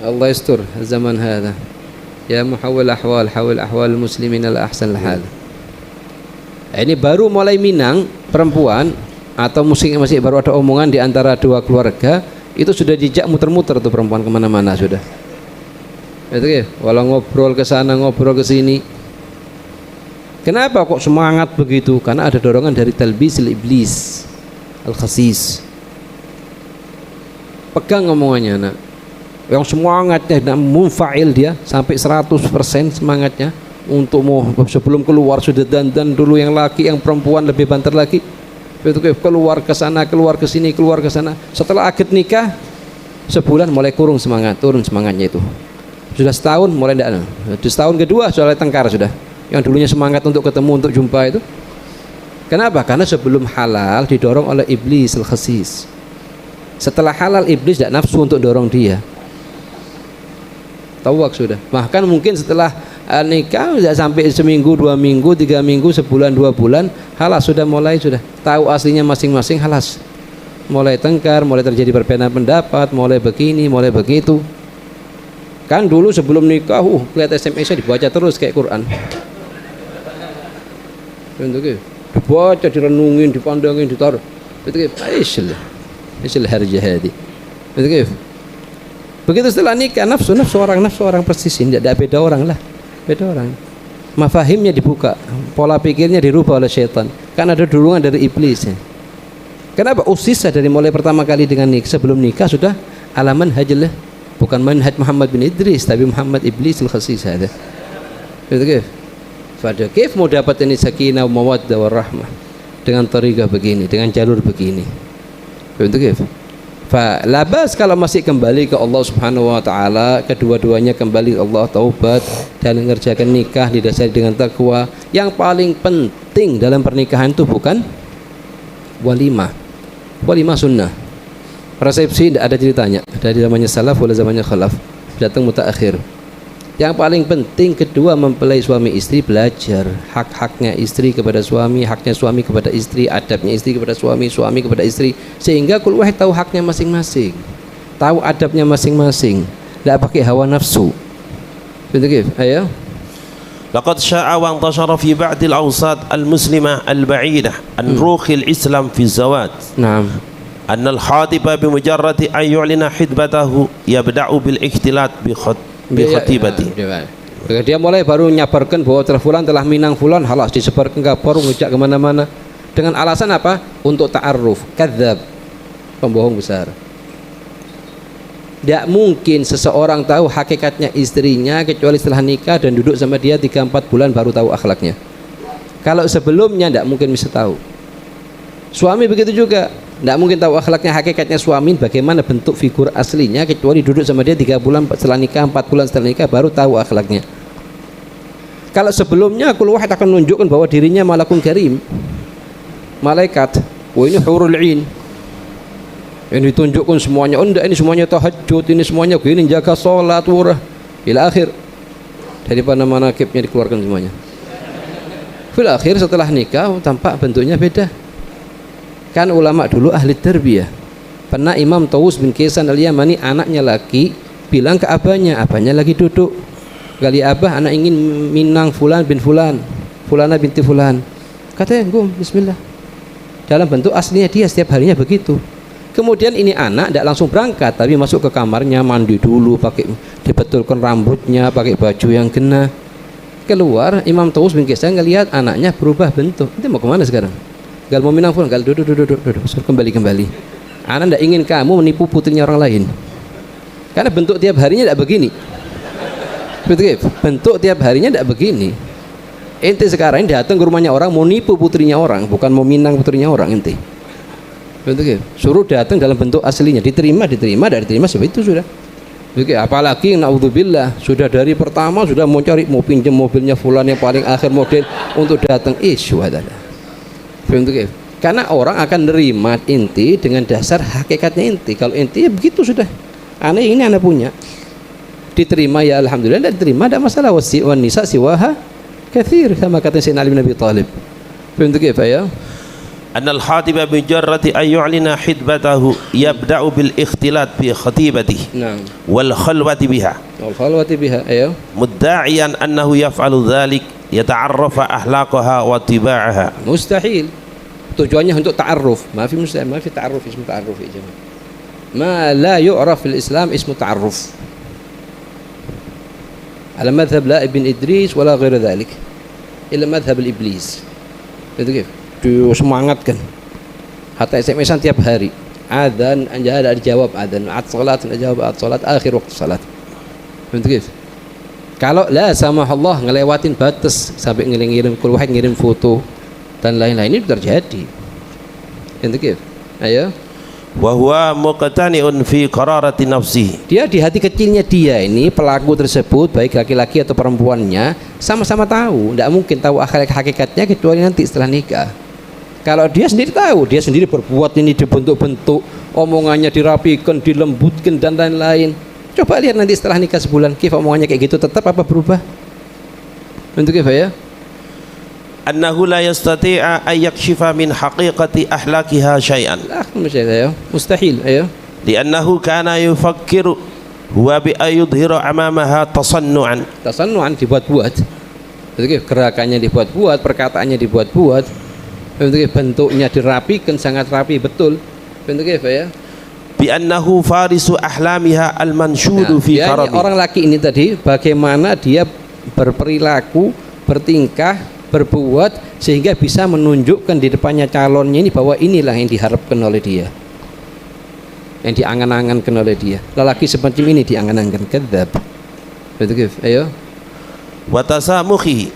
Allah yastur zaman hada. Ya muhawwil ahwal, hawil ahwal muslimin ala ahsan hal. Ini baru mulai Minang perempuan atau masih baru ada omongan di antara dua keluarga, itu sudah dijak muter-muter tuh perempuan kemana-mana sudah. Itu ya, walau ngobrol ke sana ngobrol ke sini. Kenapa kok semangat begitu? Karena ada dorongan dari talbisil iblis al-khasis. Pegang omongannya nak. Yang semangatnya dan munfa'il dia sampai 100% semangatnya untuk mau sebelum keluar sudah dandan dulu, yang laki yang perempuan lebih banter lagi. Itu keluar ke sana, keluar ke sini, keluar ke sana. Setelah akad nikah sebulan mulai turun semangatnya itu. Sudah setahun mulai tidak. Setahun kedua sudah mulai tengkar sudah. Yang dulunya semangat untuk ketemu, untuk jumpa itu. Kenapa? Karena sebelum halal didorong oleh iblis al-khasis. Setelah halal iblis tidak nafsu untuk dorong dia. Tawak sudah. Bahkan mungkin setelah nikah tidak sampai seminggu, 2 minggu, 3 minggu, sebulan, 2 bulan, halas sudah mulai sudah tahu aslinya masing-masing, halas. Mulai tengkar, mulai terjadi perbedaan pendapat, mulai begini, mulai begitu. Kan dulu sebelum nikah, lihat SMS-nya dibaca terus kayak Quran. Bentuknya dibaca, direnungin, dipandangin, ditaruh. Bentuknya Aisyah harja hadi. Bentuknya begitu setelah nikah nafsu orang persis, tidak ada beda orang lah, beda orang. Mafahimnya dibuka, pola pikirnya dirubah oleh syaitan. Kan ada dorongan dari iblis. Kenapa? Usisa dari mulai pertama kali dengan nikah, sebelum nikah sudah alaman hajlah, bukan manhaj Muhammad bin Idris, tapi Muhammad iblis al-khasis ada. Betul. Pada kif mau dapat ini sakinah, mawaddah, warahmah dengan tariqah begini, dengan jalur begini. Betul. Labas kalau masih kembali ke Allah Subhanahu wa taala, kedua-duanya kembali ke Allah, taubat dan mengerjakan nikah didasari dengan takwa. Yang paling penting dalam pernikahan itu bukan walimah. Walimah sunnah. Resepsi tidak ada ceritanya. Dari zamannya salaf wala zamannya khalaf. Datang mutaakhir. Yang paling penting kedua mempelai suami istri belajar hak-haknya istri kepada suami, haknya suami kepada istri, adabnya istri kepada suami, suami kepada istri, sehingga kul wahid tahu haknya masing-masing, tahu adabnya masing-masing, tidak pakai hawa nafsu. Betul ke? Ayo. Laqad sya'a wa intashara fi ba'd al-awsat al-muslimah al-ba'idah an rukh al-islam fi az-zawaj. Naam. An al-khatiba bi mujarrad an yu'lina hidbatahu yabda'u bil ikhtilat bi khatibati. Dia mulai baru nyabarkan bahwa fulan telah minang fulan, halas disebarkan kabar, ngejak kemana-mana dengan alasan apa? Untuk ta'aruf, kadzab, pembohong besar. Tidak mungkin seseorang tahu hakikatnya istrinya kecuali setelah nikah dan duduk sama dia 3-4 bulan baru tahu akhlaknya. Kalau sebelumnya tidak mungkin bisa tahu. Suami begitu juga, tidak mungkin tahu akhlaknya hakikatnya suami bagaimana bentuk figur aslinya kecuali duduk sama dia 3 bulan setelah nikah, 4 bulan setelah nikah baru tahu akhlaknya. Kalau sebelumnya kul wahid akan menunjukkan bahwa dirinya malakun karim, malaikat. Ini hurul 'ain, yang ditunjukkan semuanya. Ini semuanya tahajud, ini semuanya begini, jaga sholat, wurah ila akhir. Daripada manaqibnya dikeluarkan semuanya. Fil akhir setelah nikah tampak bentuknya beda. Kan ulama dulu ahli tarbiyah. Pernah Imam Tawus bin Kaysan al-Yamani, anaknya laki bilang ke abahnya lagi duduk. Kali abah, anak ingin minang fulan bin fulan, fulana binti fulan. Katanya, "Gum, bismillah." Dalam bentuk aslinya dia setiap harinya begitu. Kemudian ini anak tidak langsung berangkat, tapi masuk ke kamarnya, mandi dulu, pakai dibetulkan rambutnya, pakai baju yang kena. Keluar, Imam Tawus bin Kaysan ngelihat anaknya berubah bentuk. Itu mau kemana sekarang? Gal mau minang fulan, gal duduk, suruh kembali. Anak tidak ingin kamu menipu putrinya orang lain, karena bentuk tiap harinya tidak begini. Betul, bentuk tiap harinya tidak begini. Ente sekarang datang ke rumahnya orang mau nipu putrinya orang, bukan mau minang putrinya orang ente. Betul, suruh datang dalam bentuk aslinya, diterima, tidak diterima seperti itu sudah. Betul, apalagi naudzubillah sudah dari pertama sudah mau cari, mau pinjam mobilnya fulan yang paling akhir model untuk datang, ada. Betul, karena orang akan nerima inti dengan dasar hakikatnya inti. Kalau inti ya begitu sudah, aneh ini anak punya, diterima ya alhamdulillah, tidak diterima tidak masalah. Wan nisa siwaha katsir, sama kata Sayyidina Ali bin Abi Thalib. Betul ya? أن الخاطب بمجرد أن يعلن خطبته يبدأ بالاختلاط بخطيبته نعم والخلوة بها والخلوة بها أيوه مدعيا أنه يفعل ذلك يتعرف أخلاقها وطباعها. مستحيل. Tujuannya untuk ta'arruf. ما في ta'arruf اسمه ta'arruf يا جماعة. ما لا يعرف في الإسلام اسمه تعرف. على مذهب لا ابن إدريس ولا غير ذلك. إلا مذهب الإبليس. Itu gitu. Disemangatkan. Hatta SMS-an tiap hari. Adzan ada dijawab adzan, salat dijawab salat, akhir waktu salat. Itu gitu. Kalau la samahullah ngelewatin batas sampai ngirim keluar ngirim foto dan lain-lain, ini terjadi. Itu gitu. Ayo. Wa huwa muqtani'un fi qararati nafsihi. Dia di hati kecilnya dia ini pelaku tersebut baik laki-laki atau perempuannya sama-sama tahu, tidak mungkin tahu hakikatnya kecuali nanti setelah nikah. Kalau dia sendiri tahu, dia sendiri berbuat ini dibentuk-bentuk, omongannya dirapikan, dilembutkan dan lain-lain. Coba lihat nanti setelah nikah sebulan, kif omongannya kayak gitu tetap apa berubah? Untuk kif ya? Annahu la yastati'a an yakshifa min haqiqati ahlakiha syai'an. Mustahil, ayo. Li'annahu kana yufakkiru huwa bi ayudhira amamaha tasannu'an. Tasannu'an dibuat-buat. Gerakannya dibuat-buat, perkataannya dibuat-buat. Bentuknya dirapikan sangat rapi betul. Bentuknya apa ya? Bi annahu farisu ahlamiha al-manshudu fi karabi. Orang laki ini tadi bagaimana dia berperilaku, bertingkah, berbuat sehingga bisa menunjukkan di depannya calonnya ini bahwa inilah yang diharapkan oleh dia, yang diangan-angankan oleh dia. Lelaki semacam ini diangan-angankan. Kadzab. Betul. Ayo. Wa tasamuhi.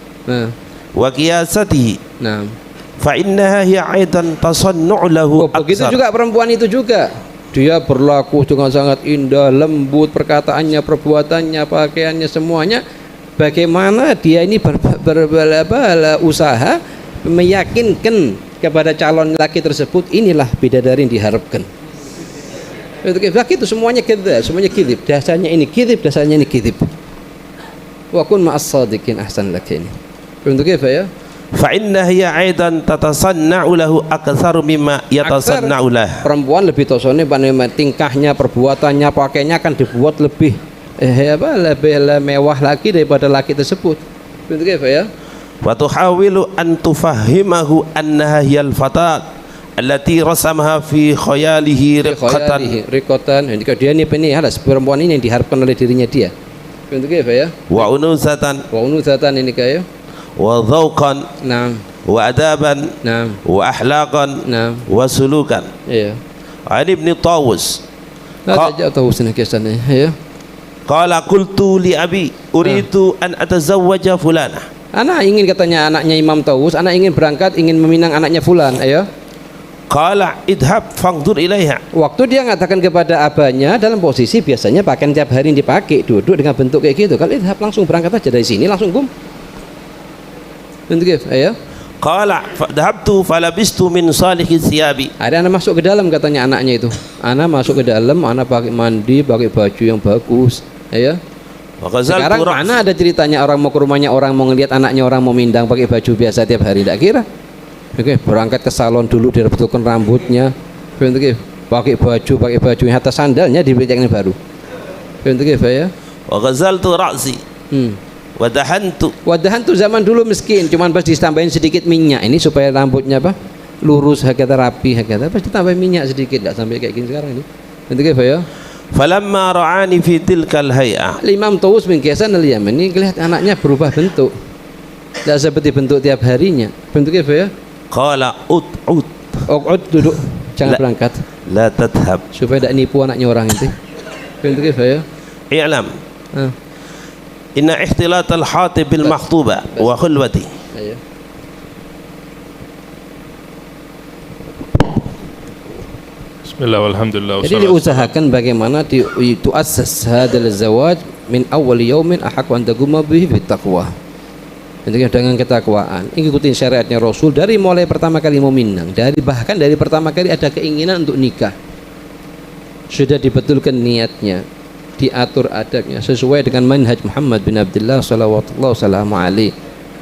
Wa qiyasatihi. Nah. Fa innaha hiya aidan tasannu' lahu aktsar. Begitu juga perempuan itu juga. Dia berlaku dengan sangat indah, lembut, perkataannya, perbuatannya, pakaiannya, semuanya. Bagaimana dia ini usaha meyakinkan kepada calon laki tersebut inilah bidadari yang diharapkan. Laki itu semuanya kedzab, semuanya kadzib. Dasarnya ini kadzib, dasarnya ini kadzib. Wa kun ma'as shadiqin ahsan lak ini. Untuk apa ya? Fa inna hiya aidan tatasanna'u lahu aktsaru mimma yatasanna'u lah. Perempuan lebih tosone tingkahnya, perbuatannya, pakaiannya akan dibuat lebih lebih mewah lagi daripada laki tersebut. Begitu ya? Wa tuhawilu an tufahimahu annaha hiyal fatat allati rasamaha fi khayalihi riqatan. Jika dia ini perempuan ini yang diharapkan oleh dirinya dia. Begitu ya? Wa unusatan ini kayak wa dzauqan. Naam. Wa adaban. Naam. Wa akhlaqan. Naam. Wa sulukan. Iya. Ali bin Tawus. Tawus ini kisahnya, ya. Qala qultu li abi uridu an atazawwaja fulana. Anak ingin, katanya anaknya Imam Tawus, anak ingin berangkat, ingin meminang anaknya fulan. Ayo. Qala idhab fangdur ilaiha. Waktu dia mengatakan kepada abahnya dalam posisi biasanya pakaian tiap hari dipakai, duduk dengan bentuk kayak gitu. Kalau idhab langsung berangkat aja dari sini langsung gum. Bentuk ayo. Qala fadhabtu falabistu min salihi thiyabi. Ada anak masuk ke dalam, katanya anaknya itu. Anak masuk ke dalam, anak pakai mandi, pakai baju yang bagus. Ayo. Sekarang mana ada ceritanya orang mau ke rumahnya orang mau ngelihat anaknya orang mau mindang pakai baju biasa tiap hari, tidak kira. Oke, berangkat ke salon dulu direbutkan rambutnya. Pakai baju yang atas sandalnya dibelikan baru. Ya. Wa ghazaltu ra'si. Wadahantu zaman dulu miskin, cuman pas ditambahin sedikit minyak ini supaya rambutnya apa? Lurus, hakata rapi, hakata pas ditambahin minyak sedikit, tidak sampai kayak gini sekarang ini. Bentuk apa ya? Falamma ra'ani fi tilkal hay'ah. Imam Tawus bin Kaysan al-Yaman ini lihat anaknya berubah bentuk. Tidak seperti bentuk tiap harinya. Bentuk apa ya? Qala ud duduk, jangan berangkat. La tadhhab. Supaya tidak nipu anaknya orang itu. Bentuk apa ya? I'lam. Inna ihtilat al-hatib bil makhtuba wa khulwati. Ayo. Bismillah walhamdulillah. Jadi diusahakan bagaimana tu'assas hadzal zawaj min awwal yaumin ahqqu an taquma bihi bittaqwa. Dengan ketakwaan, ikutin syariatnya Rasul dari mulai pertama kali mau minang, bahkan dari pertama kali ada keinginan untuk nikah. Sudah dibetulkan niatnya, diatur adabnya sesuai dengan manhaj Muhammad bin Abdullah sallallahu alaihi wasallam.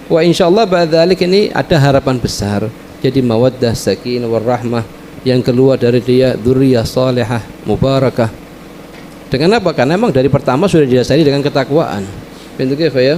Wa insyaallah ba'dzalik ini ada harapan besar jadi mawaddah, sakinah, warahmah. Yang keluar dari dia dzurriyyah salihah mubarakah. Dengan apa? Karena memang dari pertama sudah didasari dengan ketakwaan. Pintu kaifa ya?